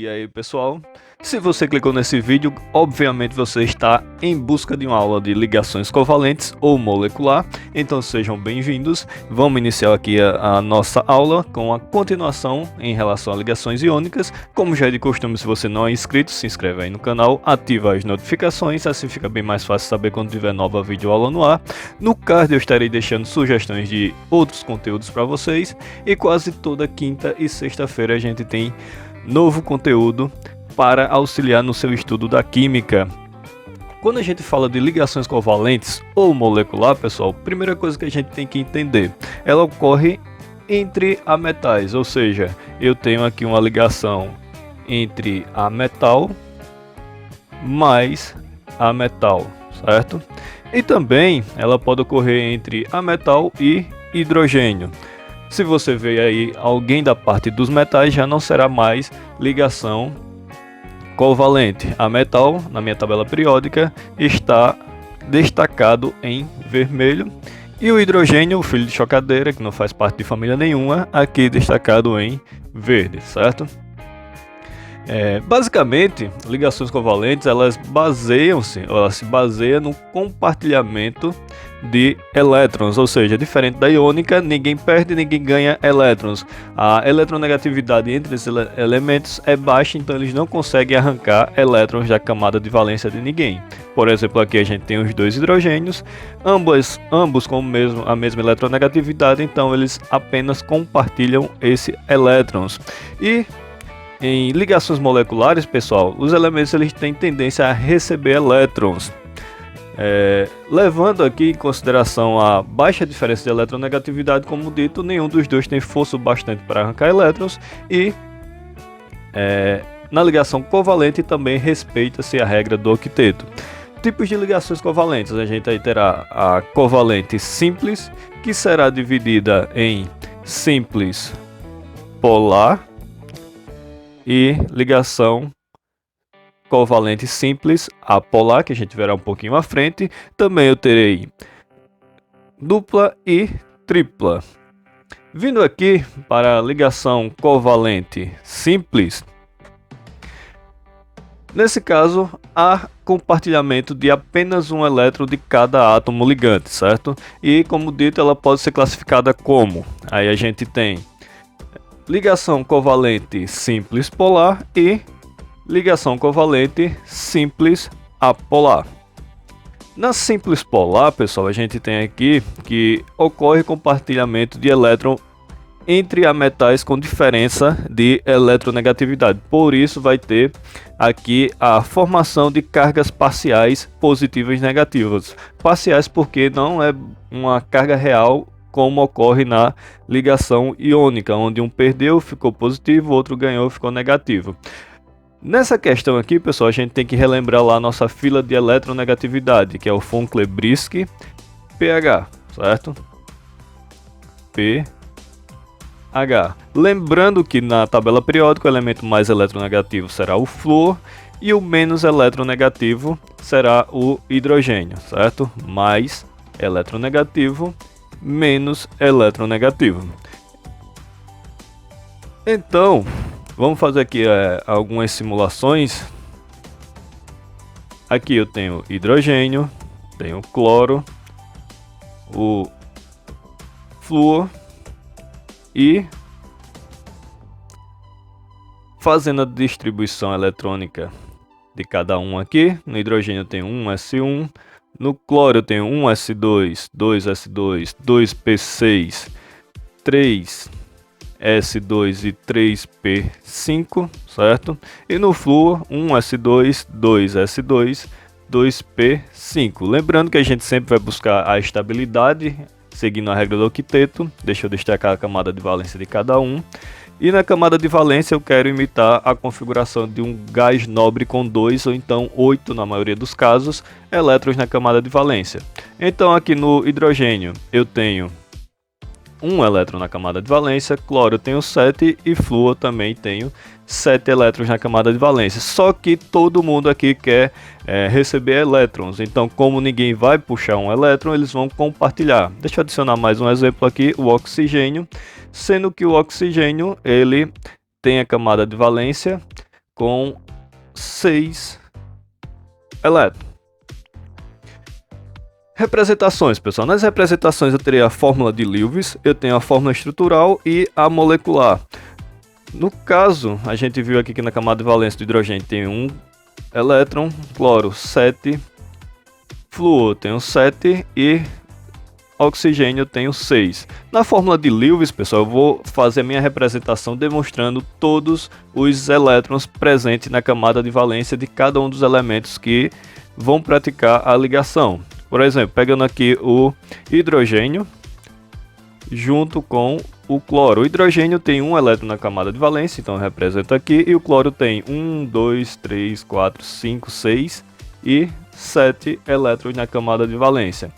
E aí pessoal, se você clicou nesse vídeo, obviamente você está em busca de uma aula de ligações covalentes ou molecular, então sejam bem-vindos. Vamos iniciar aqui a nossa aula com a continuação em relação a ligações iônicas. Como já é de costume, se você não é inscrito, se inscreve aí no canal, ativa as notificações, assim fica bem mais fácil saber quando tiver nova videoaula no ar. No card eu estarei deixando sugestões de outros conteúdos para vocês, e quase toda quinta e sexta-feira a gente tem novo conteúdo para auxiliar no seu estudo da química. Quando a gente fala de ligações covalentes ou molecular, pessoal, primeira coisa que a gente tem que entender, ela ocorre entre ametais, ou seja, eu tenho aqui uma ligação entre ametal mais ametal, certo? E também ela pode ocorrer entre ametal e hidrogênio. Se você vê aí alguém da parte dos metais, já não será mais ligação covalente. A metal, na minha tabela periódica, está destacado em vermelho. E o hidrogênio, o filho de chocadeira, que não faz parte de família nenhuma, aqui destacado em verde, certo? Basicamente, ligações covalentes, elas se baseiam no compartilhamento de elétrons, ou seja, diferente da iônica, ninguém perde, ninguém ganha elétrons. A eletronegatividade entre esses elementos é baixa, então eles não conseguem arrancar elétrons da camada de valência de ninguém. Por exemplo, aqui a gente tem os dois hidrogênios, ambos com a mesma eletronegatividade, então eles apenas compartilham esses elétrons. E em ligações moleculares, pessoal, os elementos eles têm tendência a receber elétrons. Levando aqui em consideração a baixa diferença de eletronegatividade, como dito, nenhum dos dois tem força bastante para arrancar elétrons, e na ligação covalente também respeita-se a regra do octeto. Tipos de ligações covalentes, a gente aí terá a covalente simples, que será dividida em simples polar e ligação covalente simples apolar, que a gente verá um pouquinho à frente. Também eu terei dupla e tripla. Vindo aqui para a ligação covalente simples, nesse caso há compartilhamento de apenas um elétron de cada átomo ligante, certo? E como dito, ela pode ser classificada como, aí a gente tem ligação covalente simples polar e ligação covalente simples apolar. Na simples polar, pessoal, a gente tem aqui que ocorre compartilhamento de elétron entre ametais com diferença de eletronegatividade. Por isso vai ter aqui a formação de cargas parciais positivas e negativas. Parciais porque não é uma carga real, como ocorre na ligação iônica, onde um perdeu, ficou positivo, o outro ganhou, ficou negativo. Nessa questão aqui, pessoal, a gente tem que relembrar lá a nossa fila de eletronegatividade, que é o von Klebriski pH, certo? pH. Lembrando que na tabela periódica o elemento mais eletronegativo será o flúor e o menos eletronegativo será o hidrogênio, certo? Mais eletronegativo, menos eletronegativo. Então, vamos fazer aqui algumas simulações. Aqui eu tenho hidrogênio, tenho cloro, o flúor, e fazendo a distribuição eletrônica de cada um aqui. No hidrogênio eu tenho 1s1, no cloro eu tenho 1s2, 2s2, 2p6, 3s2 e 3p5, certo? E no flúor 1s2, 2s2, 2p5. Lembrando que a gente sempre vai buscar a estabilidade, seguindo a regra do octeto. Deixa eu destacar a camada de valência de cada um. E na camada de valência eu quero imitar a configuração de um gás nobre com 2 ou então 8, na maioria dos casos, elétrons na camada de valência. Então aqui no hidrogênio eu tenho 1 elétron na camada de valência, cloro eu tenho 7 e flúor também tenho 7 elétrons na camada de valência. Só que todo mundo aqui quer receber elétrons, então como ninguém vai puxar um elétron, eles vão compartilhar. Deixa eu adicionar mais um exemplo aqui, o oxigênio, sendo que o oxigênio ele tem a camada de valência com 6 elétrons. Representações, pessoal. Nas representações eu terei a fórmula de Lewis, eu tenho a fórmula estrutural e a molecular. No caso, a gente viu aqui que na camada de valência do hidrogênio tem 1 elétron, cloro 7, flúor tem 7 e oxigênio tem 6. Na fórmula de Lewis, pessoal, eu vou fazer a minha representação demonstrando todos os elétrons presentes na camada de valência de cada um dos elementos que vão praticar a ligação. Por exemplo, pegando aqui o hidrogênio junto com o cloro. O hidrogênio tem 1 elétron na camada de valência, então eu represento aqui, e o cloro tem 1, 2, 3, 4, 5, 6 e 7 elétrons na camada de valência.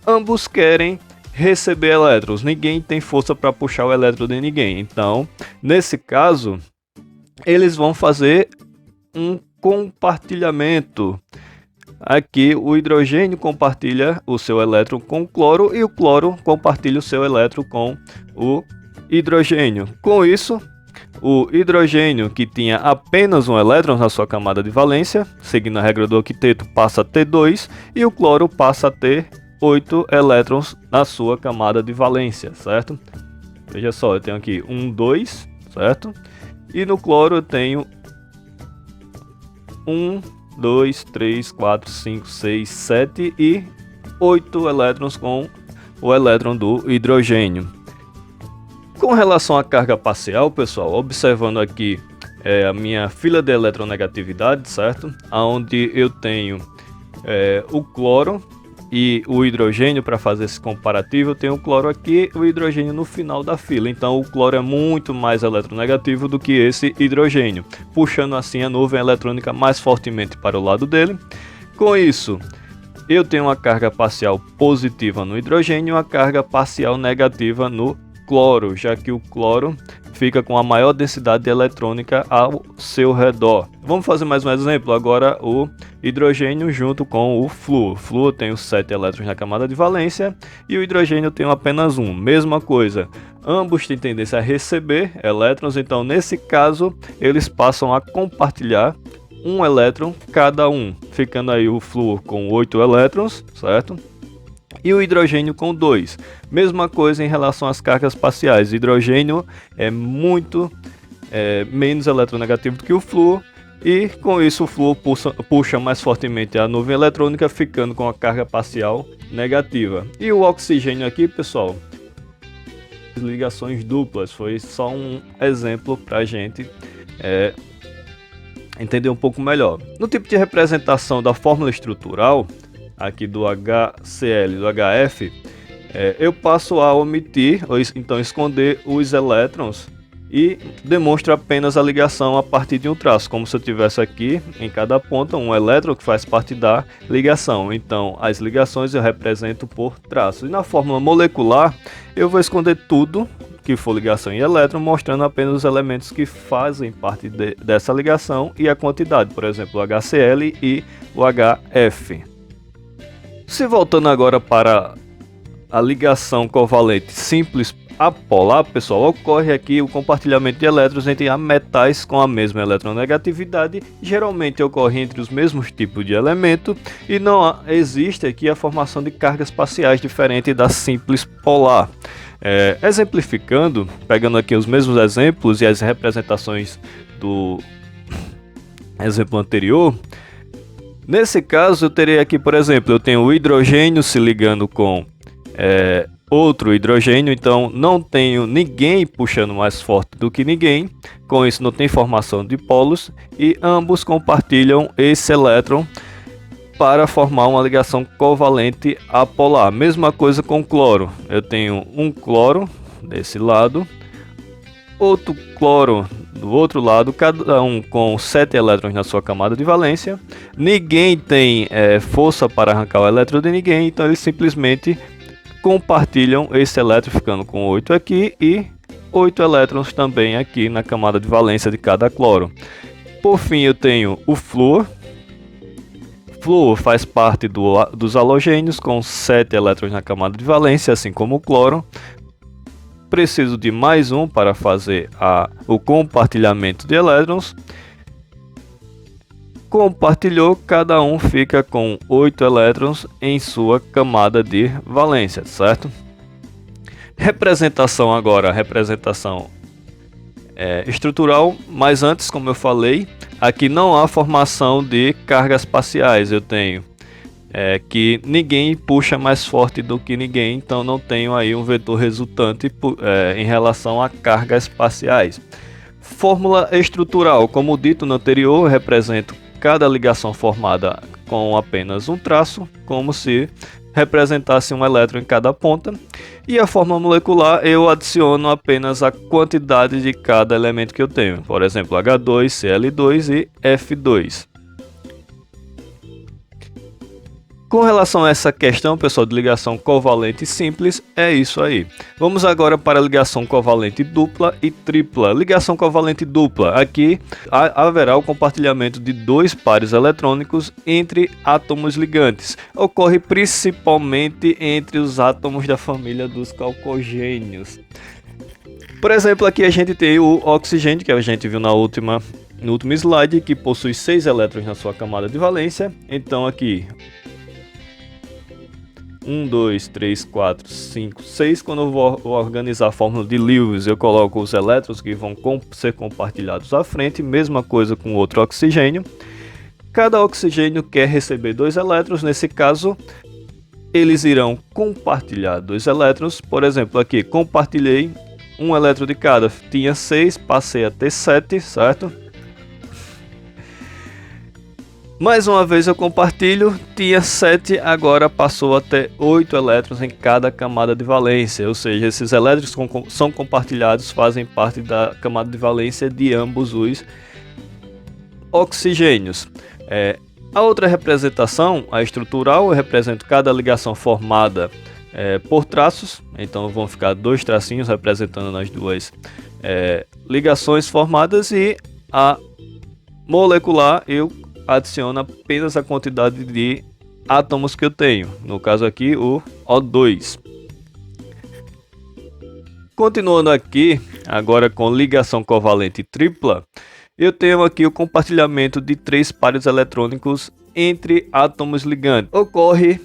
Ambos querem receber elétrons, ninguém tem força para puxar o elétron de ninguém, então nesse caso eles vão fazer um compartilhamento. Aqui o hidrogênio compartilha o seu elétron com o cloro e o cloro compartilha o seu elétron com o hidrogênio. Com isso, o hidrogênio, que tinha apenas 1 elétron na sua camada de valência, seguindo a regra do octeto, passa a ter 2, e o cloro passa a ter 8 elétrons na sua camada de valência, certo? Veja só, eu tenho aqui 1, 2, certo? E no cloro eu tenho 1, 2, 3, 4, 5, 6, 7 e 8 elétrons com o elétron do hidrogênio. Com relação à carga parcial, pessoal, observando aqui a minha fila de eletronegatividade, certo? Onde eu tenho o cloro e o hidrogênio. Para fazer esse comparativo, eu tenho o cloro aqui e o hidrogênio no final da fila. Então o cloro é muito mais eletronegativo do que esse hidrogênio, puxando assim a nuvem eletrônica mais fortemente para o lado dele. Com isso, eu tenho uma carga parcial positiva no hidrogênio e uma carga parcial negativa no cloro, já que o cloro fica com a maior densidade eletrônica ao seu redor. Vamos fazer mais um exemplo. Agora o hidrogênio junto com o flúor. O flúor tem os 7 elétrons na camada de valência e o hidrogênio tem apenas 1. Mesma coisa, ambos têm tendência a receber elétrons, então nesse caso eles passam a compartilhar 1 elétron cada um, ficando aí o flúor com 8 elétrons, certo? E o hidrogênio com 2. Mesma coisa em relação às cargas parciais. O hidrogênio é muito menos eletronegativo do que o flúor, e com isso o flúor puxa mais fortemente a nuvem eletrônica, ficando com a carga parcial negativa. E o oxigênio aqui, pessoal, ligações duplas, foi só um exemplo para a gente entender um pouco melhor. No tipo de representação da fórmula estrutural, aqui do HCl e do HF, eu passo a omitir, ou então esconder os elétrons, e demonstro apenas a ligação a partir de um traço, como se eu tivesse aqui em cada ponta um elétron que faz parte da ligação. Então as ligações eu represento por traços. E na fórmula molecular eu vou esconder tudo que for ligação em elétron, mostrando apenas os elementos que fazem parte dessa ligação e a quantidade, por exemplo, o HCl e o HF. Se voltando agora para a ligação covalente simples apolar, pessoal, ocorre aqui o compartilhamento de elétrons entre metais com a mesma eletronegatividade, geralmente ocorre entre os mesmos tipos de elemento, e não existe aqui a formação de cargas parciais diferente da simples polar. Exemplificando, pegando aqui os mesmos exemplos e as representações do exemplo anterior, nesse caso eu terei aqui, por exemplo, eu tenho o hidrogênio se ligando com outro hidrogênio, então não tenho ninguém puxando mais forte do que ninguém, com isso não tem formação de polos, e ambos compartilham esse elétron para formar uma ligação covalente apolar. Mesma coisa com cloro, eu tenho um cloro desse lado, outro cloro do outro lado, cada um com 7 elétrons na sua camada de valência. Ninguém tem força para arrancar o elétron de ninguém, então eles simplesmente compartilham esse elétron, ficando com 8 aqui e 8 elétrons também aqui na camada de valência de cada cloro. Por fim, eu tenho o flúor. Flúor faz parte dos halogênios com 7 elétrons na camada de valência, assim como o cloro. Preciso de mais um para fazer o compartilhamento de elétrons. Compartilhou, cada um fica com 8 elétrons em sua camada de valência, certo? Representação agora, representação estrutural, mas antes, como eu falei, aqui não há formação de cargas parciais. Eu tenho que ninguém puxa mais forte do que ninguém, então não tenho aí um vetor resultante em relação a cargas parciais. Fórmula estrutural, como dito no anterior, eu represento cada ligação formada com apenas um traço, como se representasse um elétron em cada ponta. E a fórmula molecular eu adiciono apenas a quantidade de cada elemento que eu tenho, por exemplo, H2, Cl2 e F2. Com relação a essa questão, pessoal, de ligação covalente simples, é isso aí. Vamos agora para a ligação covalente dupla e tripla. Ligação covalente dupla. Aqui haverá o compartilhamento de dois pares eletrônicos entre átomos ligantes. Ocorre principalmente entre os átomos da família dos calcogênios. Por exemplo, aqui a gente tem o oxigênio, que a gente viu no último slide, que possui 6 elétrons na sua camada de valência. Então aqui 1, 2, 3, 4, 5, 6. Quando eu vou organizar a fórmula de Lewis, eu coloco os elétrons que vão ser compartilhados à frente. Mesma coisa com outro oxigênio. Cada oxigênio quer receber 2 elétrons. Nesse caso, eles irão compartilhar 2 elétrons. Por exemplo, aqui compartilhei 1 elétron de cada. Tinha 6, passei a ter 7, certo? Mais uma vez eu compartilho, tinha 7, agora passou a ter 8 elétrons em cada camada de valência, ou seja, esses elétrons são compartilhados, fazem parte da camada de valência de ambos os oxigênios. A outra representação, a estrutural, eu represento cada ligação formada por traços, então vão ficar 2 tracinhos representando as duas ligações formadas, e a molecular eu adiciono apenas a quantidade de átomos que eu tenho, no caso aqui o O2. Continuando aqui, agora com ligação covalente tripla, eu tenho aqui o compartilhamento de 3 pares eletrônicos entre átomos ligantes. Ocorre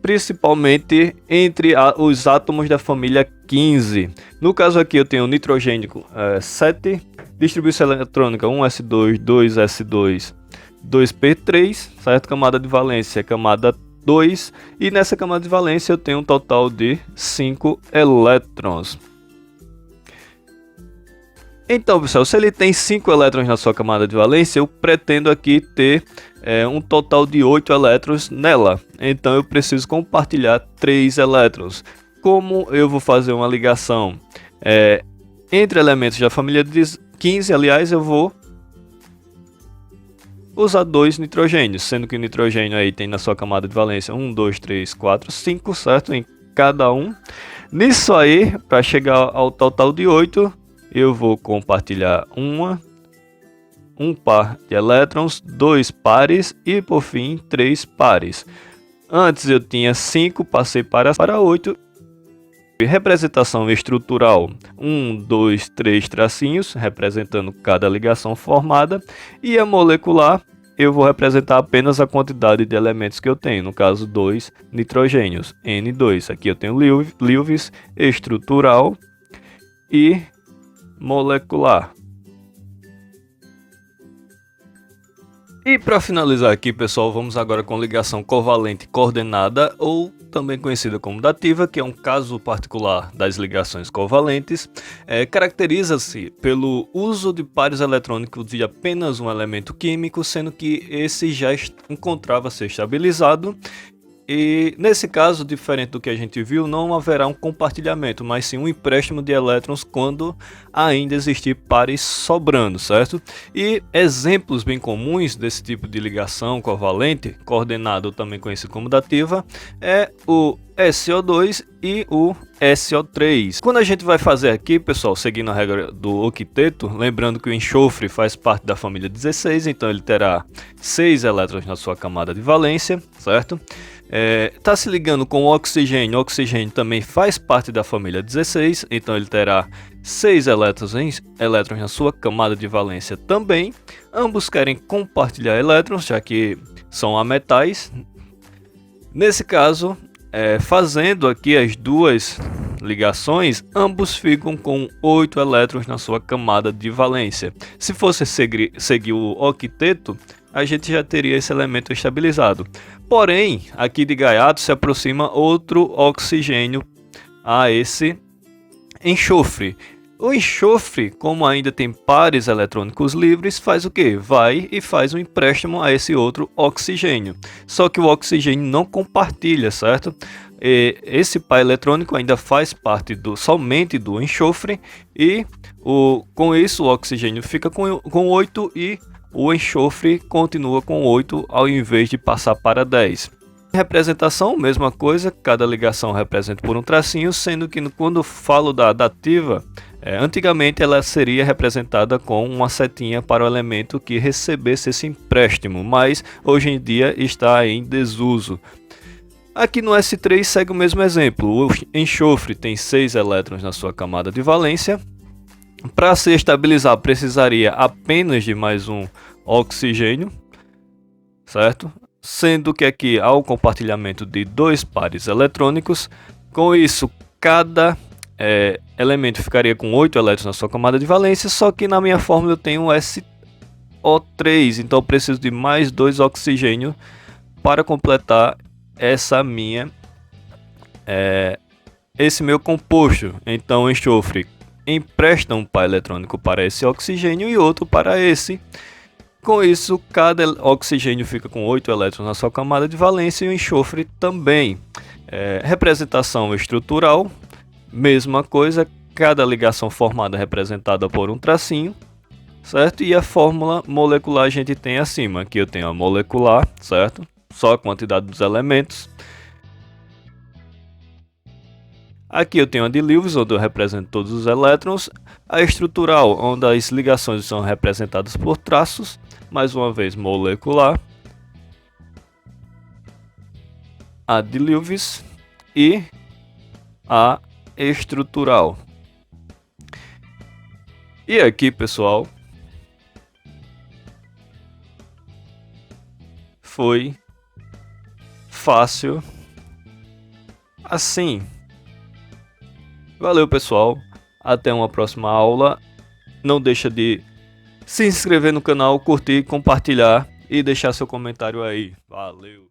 principalmente entre os átomos da família 15. No caso aqui eu tenho nitrogênio 7, distribuição eletrônica 1s2, 2s2, 2p3, certo? Camada de valência, camada 2, e nessa camada de valência eu tenho um total de 5 elétrons. Então, pessoal, se ele tem 5 elétrons na sua camada de valência, eu pretendo aqui ter um total de 8 elétrons nela. Então eu preciso compartilhar 3 elétrons. Como eu vou fazer uma ligação entre elementos da família 15, aliás, eu vou usar 2 nitrogênios, sendo que o nitrogênio aí tem na sua camada de valência 1, 2, 3, 4, 5, certo? Em cada um. Nisso aí, para chegar ao total de 8, eu vou compartilhar um par de elétrons, 2 pares e por fim 3 pares. Antes eu tinha 5, passei para 8. Representação estrutural, 1, 2, 3 tracinhos, representando cada ligação formada. E a molecular, eu vou representar apenas a quantidade de elementos que eu tenho, no caso 2 nitrogênios, N2. Aqui eu tenho Lewis, estrutural e molecular. E para finalizar aqui, pessoal, vamos agora com ligação covalente coordenada, ou também conhecida como dativa, que é um caso particular das ligações covalentes. Caracteriza-se pelo uso de pares eletrônicos de apenas um elemento químico, sendo que esse já encontrava-se estabilizado. E nesse caso, diferente do que a gente viu, não haverá um compartilhamento, mas sim um empréstimo de elétrons quando ainda existir pares sobrando, certo? E exemplos bem comuns desse tipo de ligação covalente, coordenada ou também conhecido como dativa, é o SO2 e o SO3. Quando a gente vai fazer aqui, pessoal, seguindo a regra do octeto, lembrando que o enxofre faz parte da família 16, então ele terá 6 elétrons na sua camada de valência, certo? Está se ligando com o oxigênio também faz parte da família 16, então ele terá 6 elétrons na sua camada de valência também. Ambos querem compartilhar elétrons, já que são ametais. Nesse caso, fazendo aqui as duas ligações, ambos ficam com 8 elétrons na sua camada de valência. Se fosse seguir o octeto, a gente já teria esse elemento estabilizado. Porém, aqui de Gaiato se aproxima outro oxigênio a esse enxofre. O enxofre, como ainda tem pares eletrônicos livres, faz o que? Vai e faz um empréstimo a esse outro oxigênio. Só que o oxigênio não compartilha, certo? Esse par eletrônico ainda faz parte somente do enxofre e com isso o oxigênio fica com 8 e o enxofre continua com 8 ao invés de passar para 10. Representação, mesma coisa, cada ligação representa por um tracinho, sendo que quando falo da dativa, antigamente ela seria representada com uma setinha para o elemento que recebesse esse empréstimo, mas hoje em dia está em desuso. Aqui no S3 segue o mesmo exemplo, o enxofre tem 6 elétrons na sua camada de valência. Para se estabilizar precisaria apenas de mais um oxigênio, certo? Sendo que aqui há o compartilhamento de 2 pares eletrônicos. Com isso, cada elemento ficaria com 8 elétrons na sua camada de valência, só que na minha fórmula eu tenho SO3, então eu preciso de mais 2 oxigênios para completar esse meu composto. Então o enxofre empresta um par eletrônico para esse oxigênio e outro para esse. Com isso, cada oxigênio fica com 8 elétrons na sua camada de valência e o enxofre também. Representação estrutural, mesma coisa, cada ligação formada é representada por um tracinho, certo? E a fórmula molecular a gente tem acima. Aqui eu tenho a molecular, certo? Só a quantidade dos elementos. Aqui eu tenho a de Lewis, onde eu represento todos os elétrons. A estrutural, onde as ligações são representadas por traços. Mais uma vez, molecular. A de Lewis e a estrutural. E aqui, pessoal, foi fácil assim. Valeu, pessoal, até uma próxima aula. Não deixa de se inscrever no canal, curtir, compartilhar e deixar seu comentário aí. Valeu!